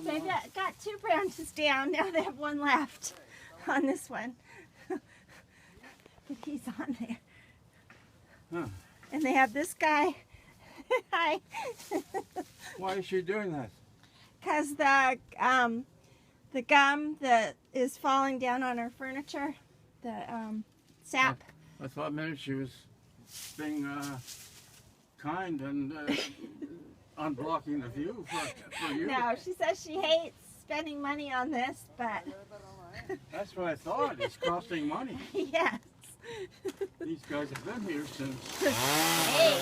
They've got 2 branches down. Now they have 1 left on this one. But he's on there. Huh. And they have this guy. Hi. Why is she doing that? Because the gum that is falling down on her furniture, the sap. I thought maybe she was being kind and unblocking the view for you. No, she says she hates spending money on this, but That's what I thought. It's costing money. yes. These guys have been here since. Hey.